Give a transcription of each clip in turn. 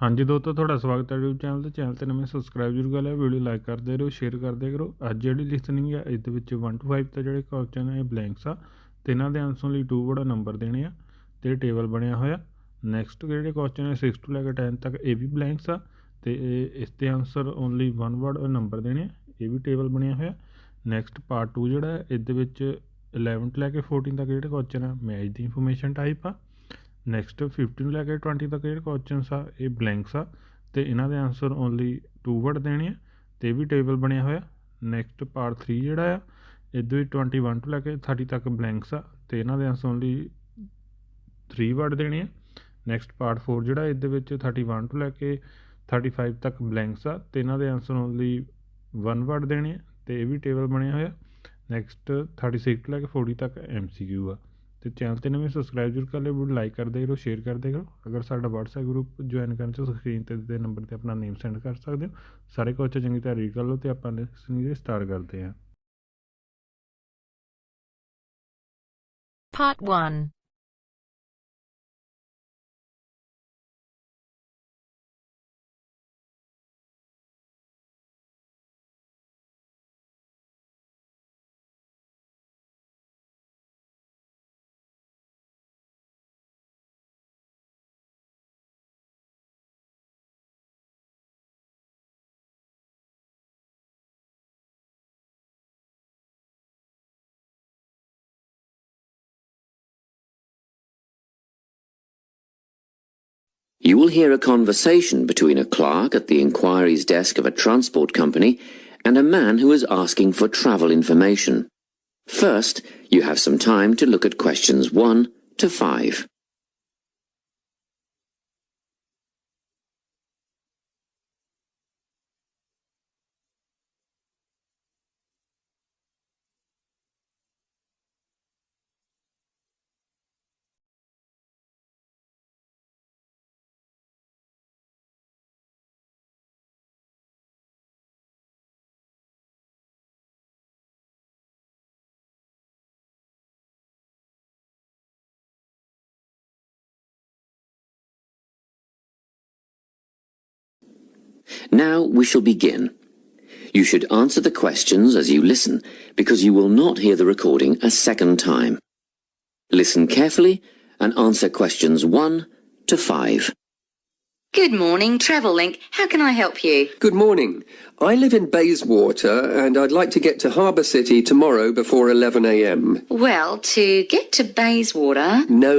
हाँ जी दोस्तों, ਤੁਹਾਡਾ ਸਵਾਗਤ ਹੈ YouTube ਚੈਨਲ ਤੇ ਨਵੇਂ ਸਬਸਕ੍ਰਾਈਬ ਜ਼ਰੂਰ ਕਰ ਲਿਓ, ਵੀਡੀਓ ਲਾਈਕ ਕਰਦੇ ਰਹੋ, ਸ਼ੇਅਰ ਕਰਦੇ ਕਰੋ। ਅੱਜ ਜਿਹੜੀ ਲਿਸਨਿੰਗ ਹੈ ਇਹਦੇ ਵਿੱਚ 1 to 5 ਤੇ ਜਿਹੜੇ ਕੁਐਸਚਨ ਹੈ ਇਹ ਬਲੈਂਕਸ ਆ ਤੇ ਇਹਨਾਂ ਦੇ ਆਨਸਰ ਲਈ 2 ਵਰਡ ਨੰਬਰ ਦੇਣੇ ਆ ਤੇ ਟੇਬਲ ਬਣਿਆ ਹੋਇਆ। ਨੈਕਸਟ ਜਿਹੜੇ ਕੁਐਸਚਨ ਹੈ 6 to ਲੈ ਕੇ 10 ਤੱਕ ਇਹ ਵੀ ਬਲੈਂਕਸ ਆ ਤੇ ਇਸ ਦੇ ਆਨਸਰ ਓਨਲੀ 1 ਵਰਡ ਨੰਬਰ ਦੇਣੇ ਆ, ਇਹ ਵੀ ਟੇਬਲ ਬਣਿਆ ਹੋਇਆ। ਨੈਕਸਟ ਪਾਰਟ 2 ਜਿਹੜਾ ਇਹਦੇ ਵਿੱਚ 11 ਤੋਂ ਲੈ ਕੇ 14 ਤੱਕ ਜਿਹੜੇ ਕੁਐਸਚਨ ਆ ਮੈਚ ਦੀ ਇਨਫੋਰਮੇਸ਼ਨ ਟਾਈਪ ਆ। ਨੈਕਸਟ 15 ਲੈ ਕੇ 20 ਤੱਕ ਜਿਹੜੇ ਕੁਐਸਚਨਸ ਆ ਇਹ ਬਲੈਂਕਸ ਆ ਤੇ ਇਹਨਾਂ ਦੇ ਆਨਸਰ ਓਨਲੀ 2 ਵਰਡ ਦੇਣੇ ਆ ਤੇ ਵੀ ਟੇਬਲ ਬਣਿਆ ਹੋਇਆ। ਨੈਕਸਟ ਪਾਰਟ 3 ਜਿਹੜਾ ਆ ਇਹਦੇ ਵਿੱਚ 21 ਤੋਂ ਲੈ ਕੇ 30 ਤੱਕ ਬਲੈਂਕਸ ਆ ਤੇ ਇਹਨਾਂ ਦੇ ਆਨਸਰ ਓਨਲੀ 3 ਵਰਡ ਦੇਣੇ ਆ। ਨੈਕਸਟ ਪਾਰਟ 4 ਜਿਹੜਾ ਇਹਦੇ ਵਿੱਚ 31 ਤੋਂ ਲੈ ਕੇ 35 ਤੱਕ ਬਲੈਂਕਸ ਆ ਤੇ ਇਹਨਾਂ ਦੇ ਆਨਸਰ ਓਨਲੀ 1 ਵਰਡ ਦੇਣੇ ਆ ਤੇ ਇਹ ਵੀ ਟੇਬਲ ਬਣਿਆ ਹੋਇਆ। ਨੈਕਸਟ 36 ਤੋਂ ਲੈ ਕੇ 40 ਤੱਕ MCQ ਆ। ਤੇ ਚੈਨਲ ਤੇ ਨਵੇਂ ਸਬਸਕ੍ਰਾਈਬ ਜ਼ਰੂਰ ਕਰ ਲਿਓ, ਵੀਡੀਓ ਲਾਈਕ ਕਰਦੇ ਰਹੋ, ਸ਼ੇਅਰ ਕਰਦੇ ਰਹੋ। ਅਗਰ ਸਾਡਾ WhatsApp ਗਰੁੱਪ ਜੁਆਇਨ ਕਰਨ ਚਾਹੋ ਸਕਰੀਨ ਤੇ ਦਿੱਤੇ ਨੰਬਰ ਤੇ ਆਪਣਾ ਨੇਮ ਸੈਂਡ ਕਰ ਸਕਦੇ ਹੋ। ਸਾਰੇ ਕੁਐਸਚਨ ਚੰਗੀ ਤਰ੍ਹਾਂ ਰੀਡ ਕਰ ਲਓ ਤੇ ਆਪਾਂ ਲਿਸਨਿੰਗ ਸਟਾਰਟ ਕਰਦੇ ਹਾਂ। Part 1. You will hear a conversation between a clerk at the inquiries desk of a transport company and a man who is asking for travel information. First, you have some time to look at questions 1 to 5. Now we shall begin. You should answer the questions as you listen, because you will not hear the recording a second time. Listen carefully and answer questions 1 to 5. Good morning, Travel Link. How can I help you? Good morning. I live in Bayswater and I'd like to get to Harbour City tomorrow before 11 a.m. Well, to get to Bayswater... No,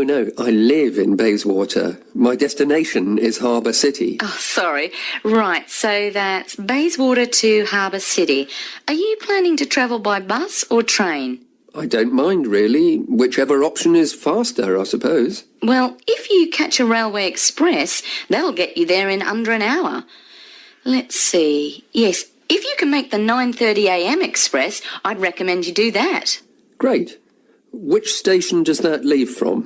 I live in Bayswater. My destination is Harbour City. Oh, sorry. Right, so that's Bayswater to Harbour City. Are you planning to travel by bus or train? I don't mind, really. Whichever option is faster, I suppose. Well, if you catch a railway express, they'll get you there in under an hour. Let's see. Yes, if you can make the 9:30 a.m. express, I'd recommend you do that. Great. Which station does that leave from?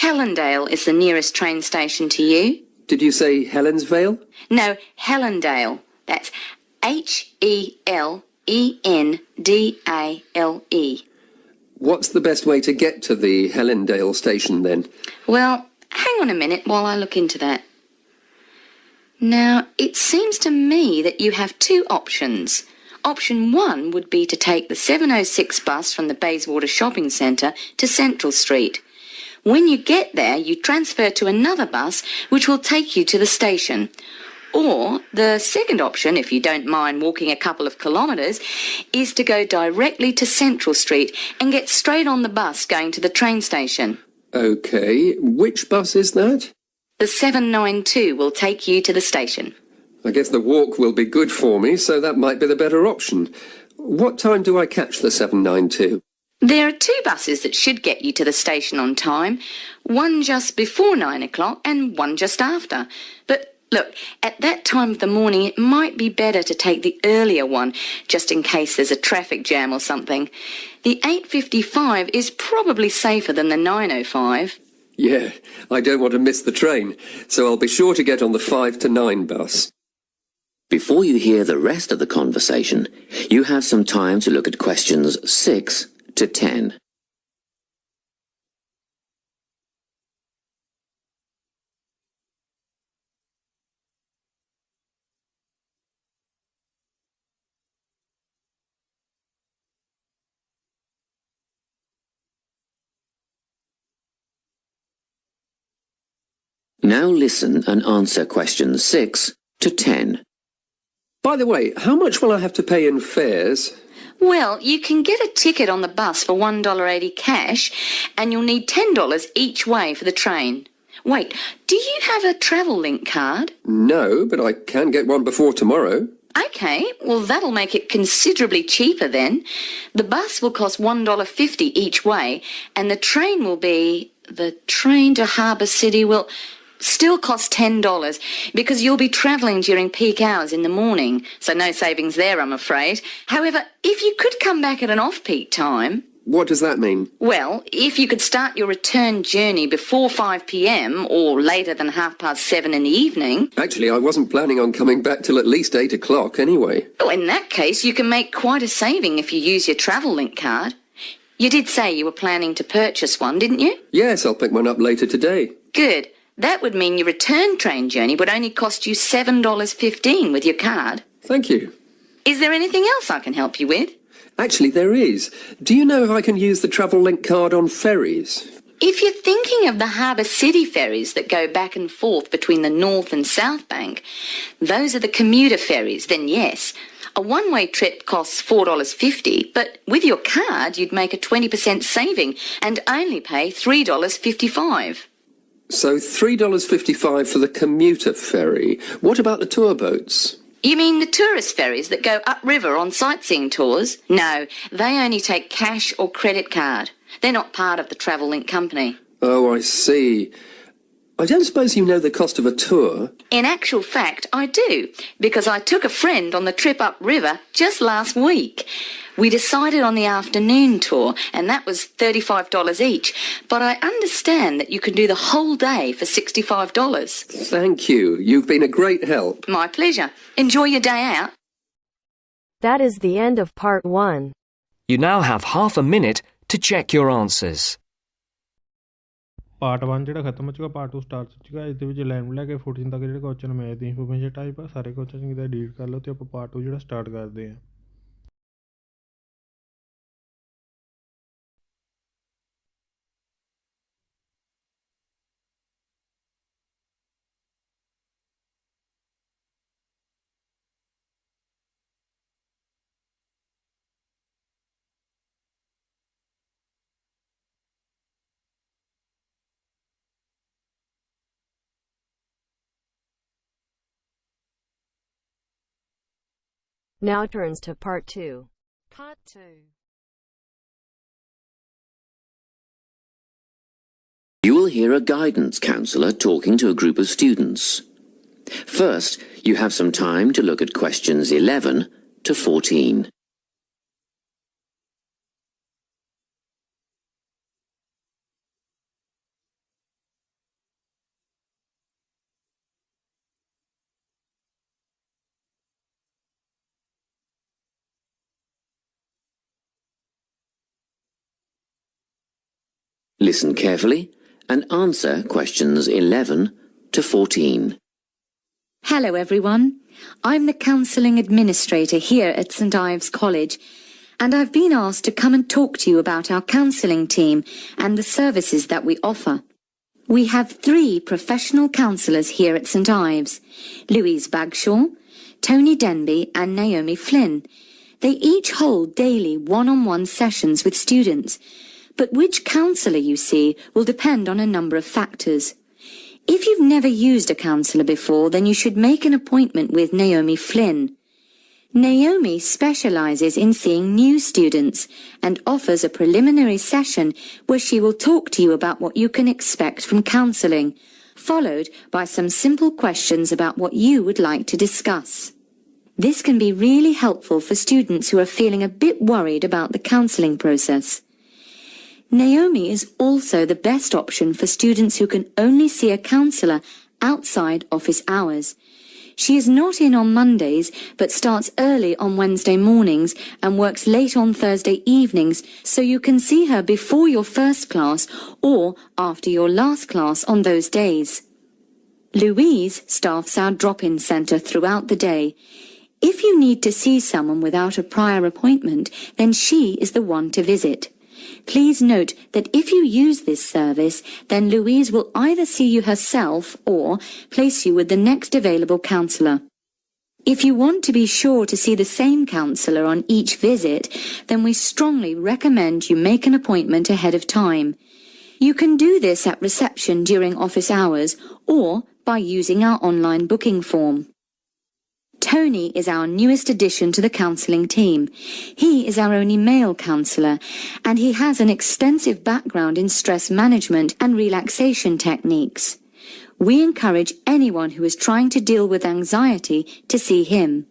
Helendale is the nearest train station to you. Did you say Helensvale? No, Helendale. That's Helendale. What's the best way to get to the Helendale station then? Well, hang on a minute while I look into that. Now, it seems to me that you have two options. Option 1 would be to take the 7:06 bus from the Bayswater Shopping Centre to Central Street. When you get there, you transfer to another bus which will take you to the station. Or the second option, if you don't mind walking a couple of kilometres, is to go directly to Central Street and get straight on the bus going to the train station. OK. Which bus is that? The 792 will take you to the station. I guess the walk will be good for me, so that might be the better option. What time do I catch the 792? There are two buses that should get you to the station on time, one just before 9 o'clock and one just after. But look, at that time of the morning, it might be better to take the earlier one, just in case there's a traffic jam or something. The 8:55 is probably safer than the 9:05. Yeah, I don't want to miss the train, so I'll be sure to get on the 5 to 9 bus. Before you hear the rest of the conversation, you have some time to look at questions 6 to 10. Now listen and answer questions 6 to 10. By the way, how much will I have to pay in fares? Well, you can get a ticket on the bus for $1.80 cash, and you'll need $10 each way for the train. Wait, do you have a Travel-Link card? No, but I can get one before tomorrow. OK, well, that'll make it considerably cheaper then. The bus will cost $1.50 each way, and the train will be... The train to Harbour City will still cost $10 because you'll be travelling during peak hours in the morning, so no savings there, I'm afraid. However, if you could come back at an off-peak time... What does that mean? Well, if you could start your return journey before 5 p.m. or later than 7:30 in the evening... Actually, I wasn't planning on coming back till at least 8 o'clock anyway. Oh, in that case, you can make quite a saving if you use your Travel-Link card. You did say you were planning to purchase one, didn't you? Yes, I'll pick one up later today. Good. That would mean your return train journey would only cost you $7.15 with your card. Thank you. Is there anything else I can help you with? Actually, there is. Do you know if I can use the Travel-Link card on ferries? If you're thinking of the Harbour City ferries that go back and forth between the North and South Bank, those are the commuter ferries, then yes. A one-way trip costs $4.50, but with your card you'd make a 20% saving and only pay $3.55. So $3.55 for the commuter ferry. What about the tour boats? You mean the tourist ferries that go upriver on sightseeing tours? No, they only take cash or credit card. They're not part of the Travel-Link company. Oh, I see. I don't suppose you know the cost of a tour? In actual fact, I do, because I took a friend on the trip upriver just last week. We decided on the afternoon tour, and that was $35 each, but I understand that you can do the whole day for $65. Thank you. You've been a great help. My pleasure. Enjoy your day out. That is the end of part 1. You now have half a minute to check your answers. Part 1 ਜਿਹੜਾ ਖਤਮ ਹੋ ਚੁੱਕਾ, part 2 start ਹੋ ਚੁੱਕਾ। ਇਸ ਦੇ ਵਿੱਚ 11 ਲੈ ਕੇ 14 ਤੱਕ ਜਿਹੜੇ ਕੁਐਸਚਨ ਮੈਥ ਦੀ ਇਨਫੋਰਮੇਸ਼ਨ ਟਾਈਪ ਆ, ਸਾਰੇ ਕੁਐਸਚਨ ਚੰਗੀ ਤਰ੍ਹਾਂ ਰੀਡ ਕਰ ਲਓ ਤੇ ਆਪਾਂ ਪਾਰਟ 2 ਜਿਹੜਾ ਸਟਾਰਟ ਕਰਦੇ ਹਾਂ। Now turns to part 2. Part 2. You will hear a guidance counsellor talking to a group of students. First, you have some time to look at questions 11 to 14. Listen carefully and answer questions 11 to 14. Hello everyone. I'm the Counselling Administrator here at St Ives College, and I've been asked to come and talk to you about our counselling team and the services that we offer. We have 3 professional counsellors here at St Ives, Louise Bagshaw, Tony Denby and Naomi Flynn. They each hold daily one-on-one sessions with students, but which counsellor you see will depend on a number of factors. If you've never used a counsellor before, then you should make an appointment with Naomi Flynn. Naomi specialises in seeing new students and offers a preliminary session where she will talk to you about what you can expect from counselling, followed by some simple questions about what you would like to discuss. This can be really helpful for students who are feeling a bit worried about the counselling process. Naomi is also the best option for students who can only see a counsellor outside office hours. She is not in on Mondays, but starts early on Wednesday mornings and works late on Thursday evenings, so you can see her before your first class or after your last class on those days. Louise staffs our drop-in centre throughout the day. If you need to see someone without a prior appointment, then she is the one to visit. Please note that if you use this service, then Louise will either see you herself or place you with the next available counsellor. If you want to be sure to see the same counsellor on each visit, then we strongly recommend you make an appointment ahead of time. You can do this at reception during office hours or by using our online booking form. Tony is our newest addition to the counselling team. He is our only male counsellor, and he has an extensive background in stress management and relaxation techniques. We encourage anyone who is trying to deal with anxiety to see him.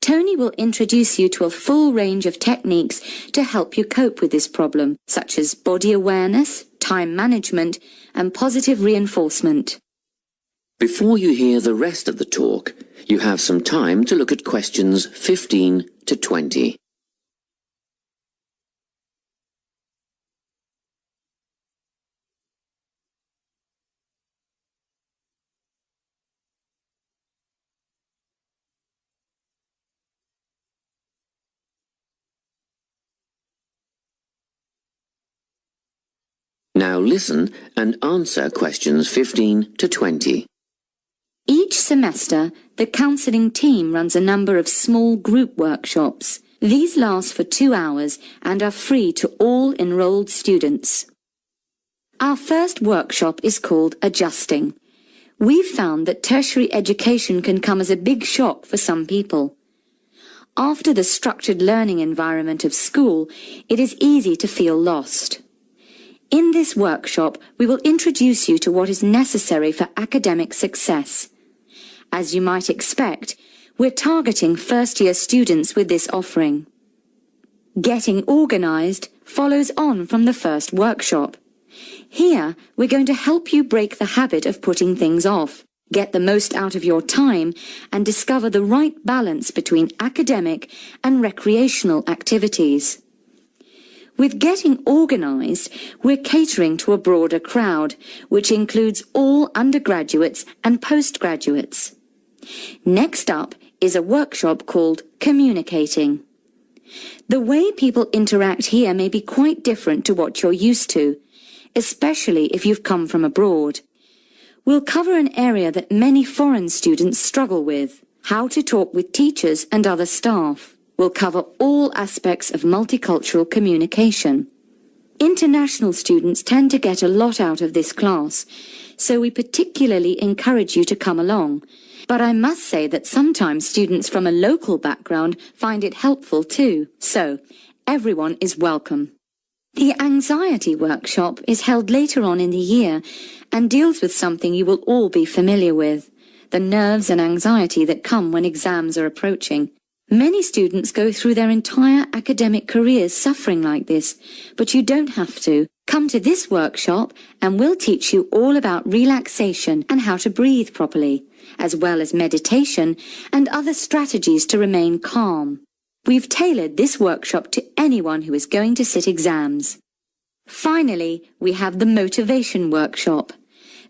Tony will introduce you to a full range of techniques to help you cope with this problem, such as body awareness, time management, and positive reinforcement. Before you hear the rest of the talk, you have some time to look at questions 15 to 20. Now listen and answer questions 15 to 20. Each semester, the counselling team runs a number of small group workshops. These last for 2 hours and are free to all enrolled students. Our first workshop is called Adjusting. We've found that tertiary education can come as a big shock for some people. After the structured learning environment of school, it is easy to feel lost. In this workshop, we will introduce you to what is necessary for academic success. As you might expect, we're targeting first-year students with this offering. Getting organised follows on from the first workshop. Here, we're going to help you break the habit of putting things off, get the most out of your time, and discover the right balance between academic and recreational activities. With Getting Organised, we're catering to a broader crowd, which includes all undergraduates and postgraduates. Next up is a workshop called Communicating. The way people interact here may be quite different to what you're used to, especially if you've come from abroad. We'll cover an area that many foreign students struggle with, how to talk with teachers and other staff. We'll cover all aspects of multicultural communication. International students tend to get a lot out of this class, so we particularly encourage you to come along. But I must say that sometimes students from a local background find it helpful too, so everyone is welcome. The anxiety workshop is held later on in the year and deals with something you will all be familiar with, the nerves and anxiety that come when exams are approaching. Many students go through their entire academic careers suffering like this, but you don't have to. Come to this workshop and we'll teach you all about relaxation and how to breathe properly, as well as meditation and other strategies to remain calm. We've tailored this workshop to anyone who is going to sit exams. Finally, we have the motivation workshop.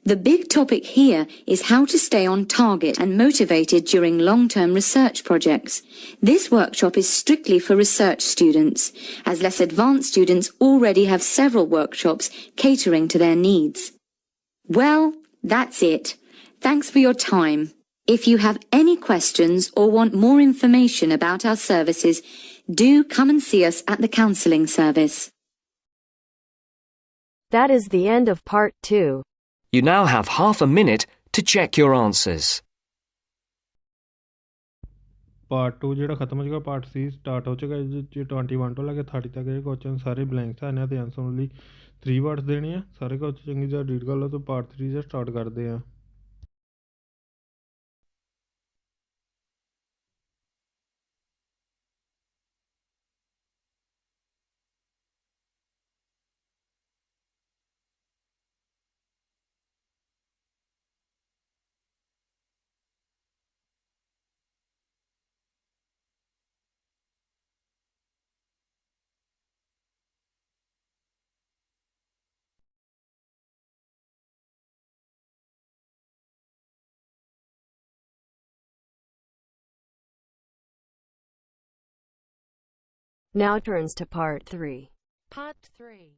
The big topic here is how to stay on target and motivated during long-term research projects. This workshop is strictly for research students, as less advanced students already have several workshops catering to their needs. Well, that's it. Thanks for your time. If you have any questions or want more information about our services, do come and see us at the counselling service. That is the end of part 2. You now have half a minute to check your answers. Part 2 ਜਿਹੜਾ ਖਤਮ ਹੋ ਚੁੱਕਾ, part 3 start ਹੋ ਚੁੱਕਾ, ਜਿਸ 'ਚ 21 ਤੋਂ ਲੈ ਕੇ 30 ਤੱਕ ਇਹ ਕੁਐਸਚਨ ਸਾਰੇ ਬਲੈਂਕਸ ਆ। ਇਹਨਾਂ ਦੇ ਆਨਸਰ ਲਈ 3 ਵਰਡਸ ਦੇਣੇ ਆ। ਸਾਰੇ ਕੁਐਸਚਨ ਚੰਗੀ ਤਰ੍ਹਾਂ ਰੀਡ ਕਰ ਲਓ ਤਾਂ ਪਾਰਟ 3 ਦਾ ਸਟਾਰਟ ਕਰਦੇ ਆ। Now turns to part 3. Part 3.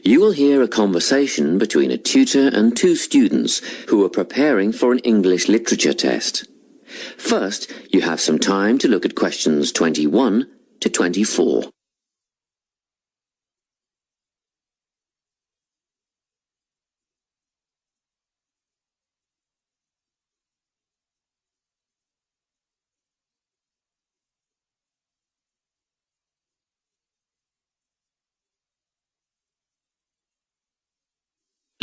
You will hear a conversation between a tutor and two students who are preparing for an English literature test. First, you have some time to look at questions 21 to 24.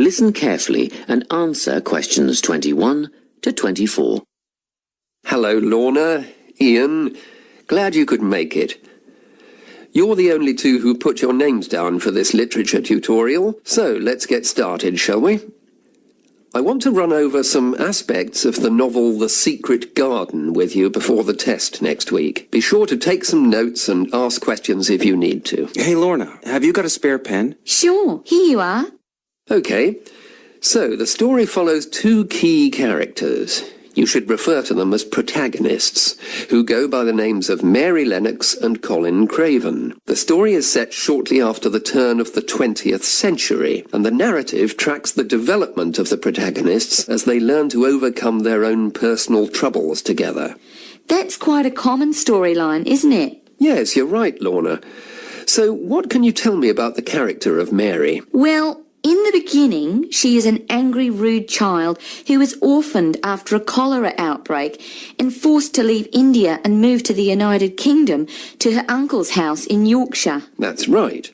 Listen carefully and answer questions 21 to 24. Hello, Lorna, Ian. Glad you could make it. You're the only two who put your names down for this literature tutorial, so let's get started, shall we? I want to run over some aspects of the novel The Secret Garden with you before the test next week. Be sure to take some notes and ask questions if you need to. Hey, Lorna, have you got a spare pen? Sure, here you are. Okay, so the story follows two key characters. You should refer to them as protagonists, who go by the names of Mary Lennox and Colin Craven. The story is set shortly after the turn of the 20th century, and the narrative tracks the development of the protagonists as they learn to overcome their own personal troubles together. That's quite a common storyline, isn't it? Yes, you're right, Lorna. So what can you tell me about the character of Mary? Well, in the beginning, she is an angry, rude child who was orphaned after a cholera outbreak and forced to leave India and move to the United Kingdom to her uncle's house in Yorkshire. That's right.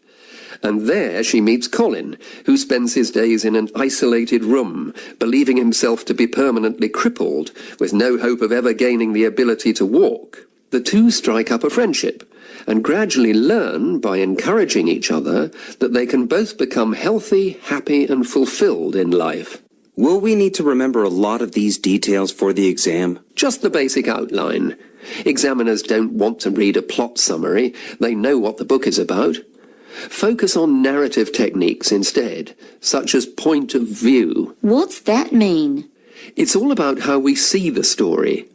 And there she meets Colin, who spends his days in an isolated room, believing himself to be permanently crippled, with no hope of ever gaining the ability to walk. The two strike up a friendship, and gradually learn, by encouraging each other, that they can both become healthy, happy, and fulfilled in life. Will we need to remember a lot of these details for the exam? Just the basic outline. Examiners don't want to read a plot summary. They know what the book is about. Focus on narrative techniques instead, such as point of view. What's that mean? It's all about how we see the story.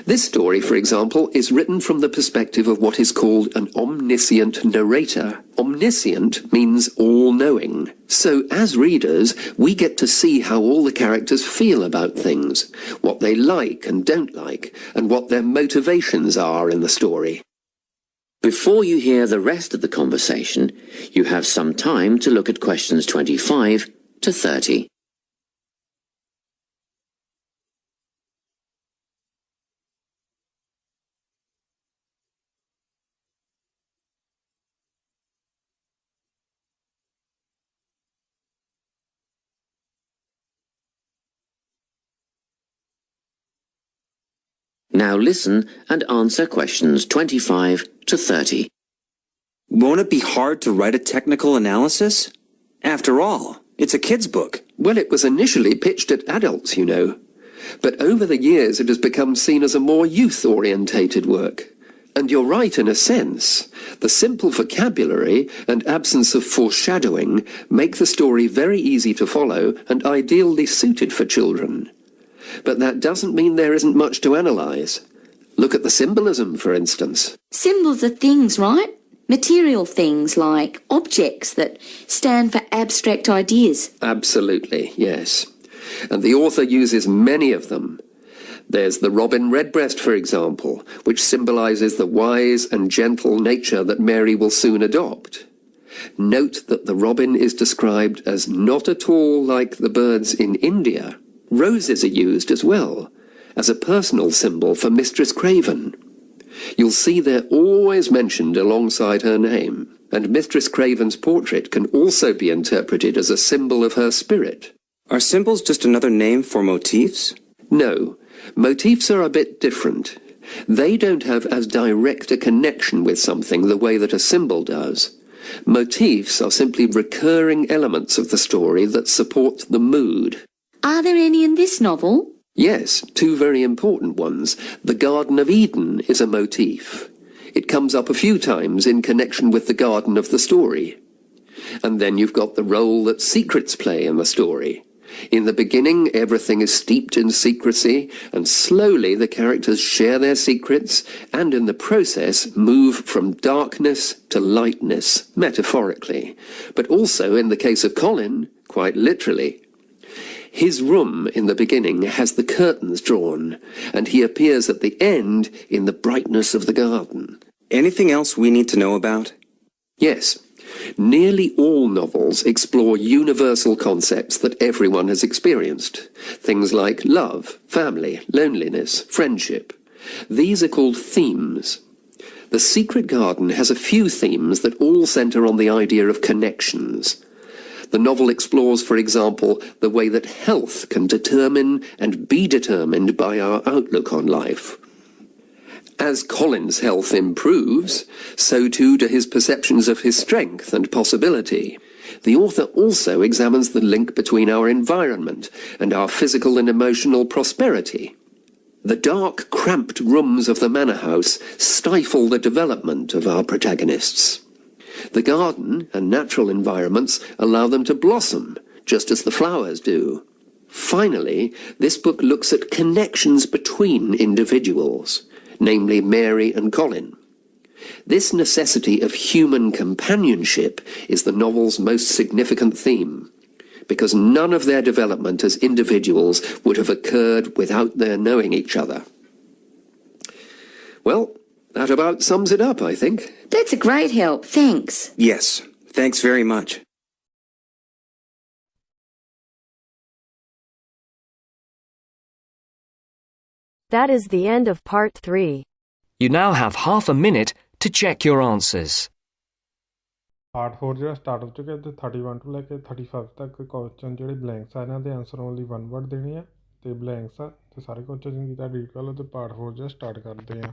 This story, for example, is written from the perspective of what is called an omniscient narrator. Omniscient means all-knowing. So, as readers, we get to see how all the characters feel about things, what they like and don't like, and what their motivations are in the story. Before you hear the rest of the conversation, you have some time to look at questions 25 to 30. Now listen and answer questions 25 to 30. Won't it be hard to write a technical analysis? After all, it's a kid's book. Well, it was initially pitched at adults, you know. But over the years it has become seen as a more youth-orientated work. And you're right in a sense. The simple vocabulary and absence of foreshadowing make the story very easy to follow and ideally suited for children. But that doesn't mean there isn't much to analyse. Look at the symbolism, for instance. Symbols are things, right? Material things like objects that stand for abstract ideas. Absolutely, yes. And the author uses many of them. There's the robin redbreast, for example, which symbolises the wise and gentle nature that Mary will soon adopt. Note that the robin is described as not at all like the birds in India. Roses are used as well, as a personal symbol for Mistress Craven. You'll see they're always mentioned alongside her name, and Mistress Craven's portrait can also be interpreted as a symbol of her spirit. Are symbols just another name for motifs? No, motifs are a bit different. They don't have as direct a connection with something the way that a symbol does. Motifs are simply recurring elements of the story that support the mood. Are there any in this novel? Yes, two very important ones. The Garden of Eden is a motif. It comes up a few times in connection with the garden of the story. And then you've got the role that secrets play in the story. In the beginning, everything is steeped in secrecy, and slowly the characters share their secrets, and in the process move from darkness to lightness, metaphorically, but also, in the case of Colin, quite literally. His room in the beginning has the curtains drawn, and he appears at the end in the brightness of the garden. Anything else we need to know about? Yes. Nearly all novels explore universal concepts that everyone has experienced. Things like love, family, loneliness, friendship. These are called themes. The Secret Garden has a few themes that all centre on the idea of connections. The novel explores, for example, the way that health can determine and be determined by our outlook on life. As Colin's health improves, so too do his perceptions of his strength and possibility. The author also examines the link between our environment and our physical and emotional prosperity. The dark, cramped rooms of the manor house stifle the development of our protagonists. The garden and natural environments allow them to blossom, just as the flowers do. Finally, this book looks at connections between individuals, namely Mary and Colin. This necessity of human companionship is the novel's most significant theme, because none of their development as individuals would have occurred without their knowing each other. Well, that about sums it up, I think. That's a great help, thanks. Yes, thanks very much. That is the end of part 3. You now have half a minute to check your answers. Part 4 ਜਿਹੜਾ start ਹੋ ਚੁੱਕਿਆ ਤੇ 31 ਤੋਂ ਲੈ ਕੇ 35 ਤੱਕ question ਜਿਹੜੇ blanks ਆ ਇਹਨਾਂ ਦੇ ਆਨਸਰ ਓਨਲੀ 1 ਵਰਡ ਦੇਣੇ ਆ ਤੇ ਬਲੈਂਕਸ ਆ ਤੇ ਸਾਰੇ ਕੁਐਸਚਨ ਚੰਗੀ ਤਰ੍ਹਾਂ ਰੀਡ ਕਰ ਲਓ ਤੇ ਪਾਰਟ 4 ਜਿਹੜਾ ਸਟਾਰਟ ਕਰਦੇ ਆ।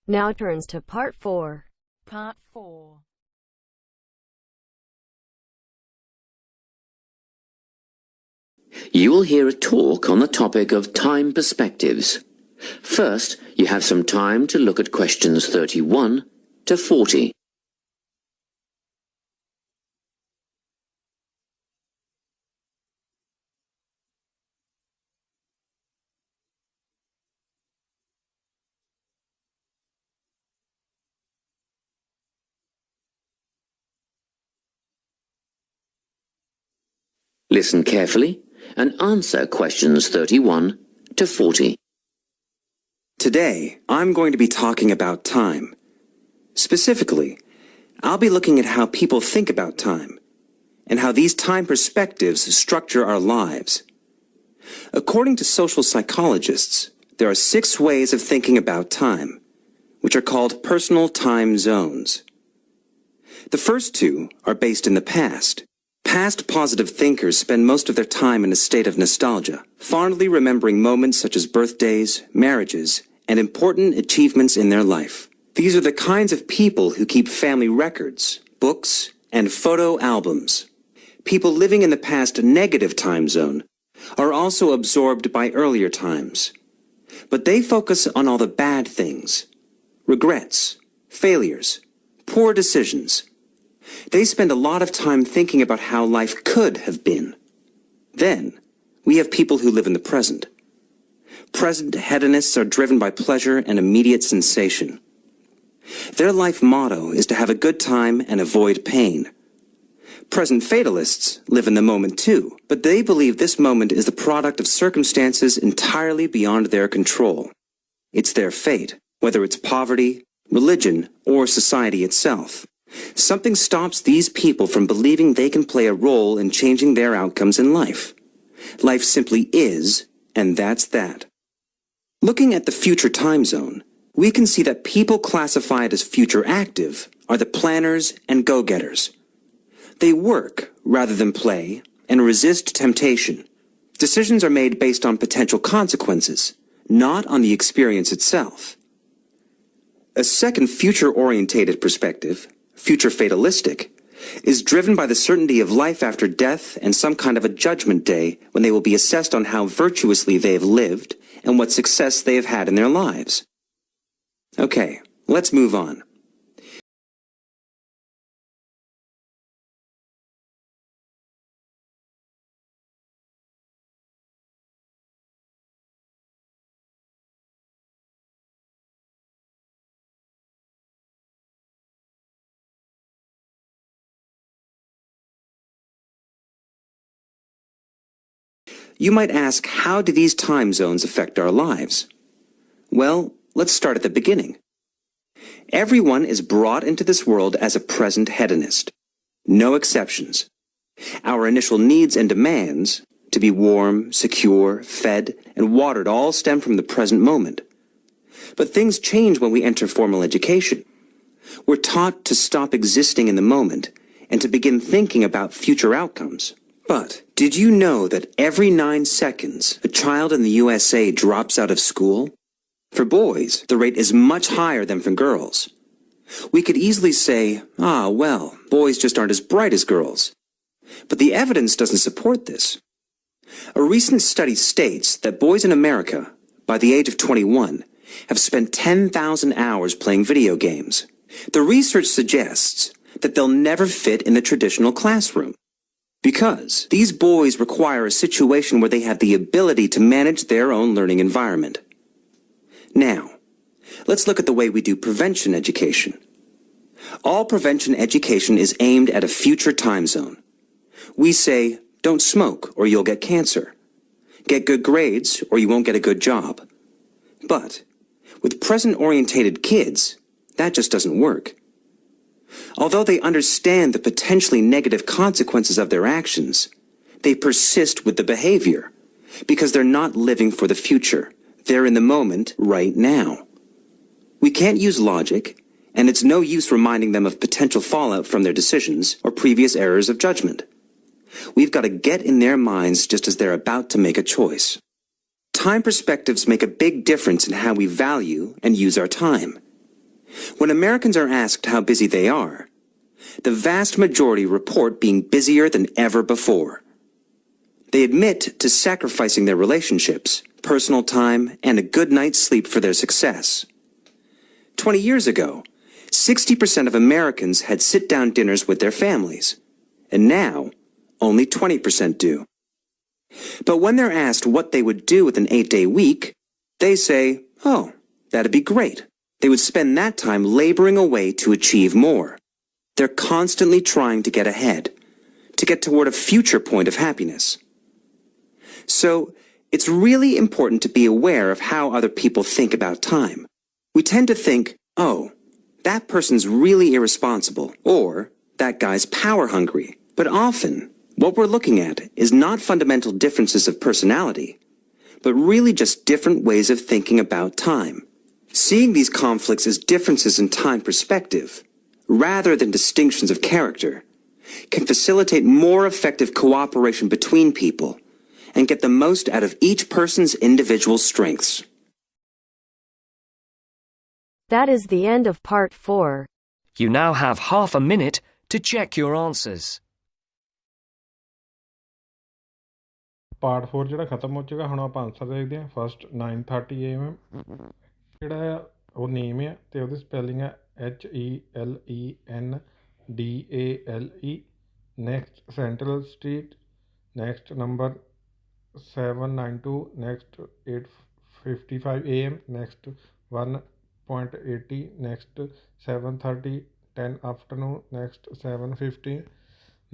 Now turns to part 4. Part 4. You will hear a talk on the topic of time perspectives. First, you have some time to look at questions 31 to 40. Listen carefully and answer questions 31 to 40. Today, I'm going to be talking about time. Specifically, I'll be looking at how people think about time and how these time perspectives structure our lives. According to social psychologists, there are 6 ways of thinking about time, which are called personal time zones. The first 2 are based in the past. Past positive thinkers spend most of their time in a state of nostalgia, fondly remembering moments such as birthdays, marriages, and important achievements in their life. These are the kinds of people who keep family records, books, and photo albums. People living in the past negative time zone are also absorbed by earlier times. But they focus on all the bad things, regrets, failures, poor decisions. They spend a lot of time thinking about how life could have been. Then, we have people who live in the present. Present hedonists are driven by pleasure and immediate sensation. Their life motto is to have a good time and avoid pain. Present fatalists live in the moment too, but they believe this moment is the product of circumstances entirely beyond their control. It's their fate, whether it's poverty, religion, or society itself. Something stops these people from believing they can play a role in changing their outcomes in life. Life simply is, and that's that. Looking at the future time zone, we can see that people classified as future active are the planners and go-getters. They work rather than play and resist temptation. Decisions are made based on potential consequences, not on the experience itself. A second future-orientated perspective, future fatalistic, is driven by the certainty of life after death and some kind of a judgment day when they will be assessed on how virtuously they have lived and what success they have had in their lives. Okay, let's move on. You might ask, how do these time zones affect our lives? Well, let's start at the beginning. Everyone is brought into this world as a present hedonist. No exceptions. Our initial needs and demands, to be warm, secure, fed, and watered, all stem from the present moment. But things change when we enter formal education. We're taught to stop existing in the moment and to begin thinking about future outcomes. But did you know that every 9 seconds a child in the USA drops out of school? For boys, the rate is much higher than for girls. We could easily say, well, boys just aren't as bright as girls. But the evidence doesn't support this. A recent study states that boys in America, by the age of 21, have spent 10,000 hours playing video games. The research suggests that they'll never fit in the traditional classroom, because these boys require a situation where they have the ability to manage their own learning environment. Now, let's look at the way we do prevention education. All prevention education is aimed at a future time zone. We say, don't smoke or you'll get cancer. Get good grades or you won't get a good job. But with present-orientated kids, that just doesn't work. Although they understand the potentially negative consequences of their actions, they persist with the behavior because they're not living for the future. They're in the moment right now. We can't use logic, and it's no use reminding them of potential fallout from their decisions or previous errors of judgment. We've got to get in their minds just as they're about to make a choice. Time perspectives make a big difference in how we value and use our time. When Americans are asked how busy they are, the vast majority report being busier than ever before. They admit to sacrificing their relationships, personal time, and a good night's sleep for their success. 20 years ago, 60% of Americans had sit-down dinners with their families, and now only 20% do. But when they're asked what they would do with an 8-day week, they say, that'd be great. They would spend that time laboring away to achieve more. They're constantly trying to get ahead, to get toward a future point of happiness. So, it's really important to be aware of how other people think about time. We tend to think, that person's really irresponsible, or that guy's power hungry. But often, what we're looking at is not fundamental differences of personality, but really just different ways of thinking about time. Seeing these conflicts as differences in time perspective, rather than distinctions of character, can facilitate more effective cooperation between people and get the most out of each person's individual strengths. That is the end of part 4. You now have half a minute to check your answers. Part 4 ਜਿਹੜਾ ਖਤਮ ਹੋ ਚੁੱਕਾ। ਹੁਣ ਆਪਾਂ answer ਦੇਖਦੇ ਹਾਂ। First 9:30 AM ਜਿਹੜਾ ਆ ਉਹ ਨੇਮ ਆ ਅਤੇ ਉਹਦੀ ਸਪੈਲਿੰਗ ਹੈ HELENDALE। Next central street, next number 792, next 8:55 AM, next 1.80, next 7:30, 10 afternoon, next 7:50,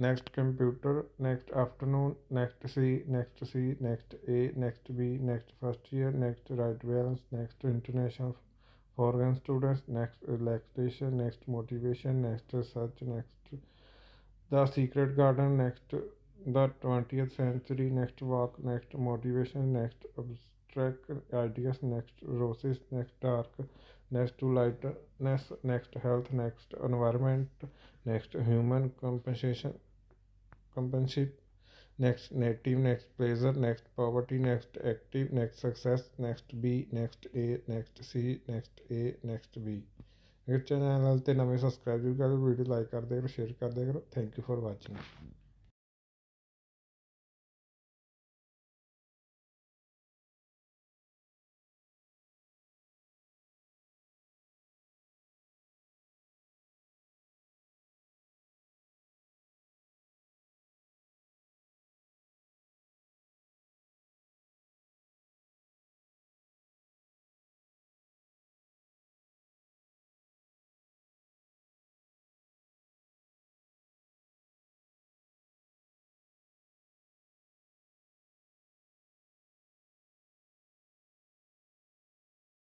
next computer, next afternoon, next C, next C, next A, next B, next first year, next right balance, next international foreign students, next relaxation, next motivation, next research, next the secret garden, next the 20th century, next walk, next motivation, next abstract ideas, next roses, next dark, next to lightness, next health, next environment, next human compensate, next native, next pleasure, next poverty, next active, next success, next B, next A, next C, next A, next B। ਅਗਰ channel ਤੇ ਨਵੇਂ subscribe ਕਰ ਲਓ, video like ਕਰਦੇ ਕਰੋ, share ਕਰਦੇ ਕਰੋ। Thank you for watching.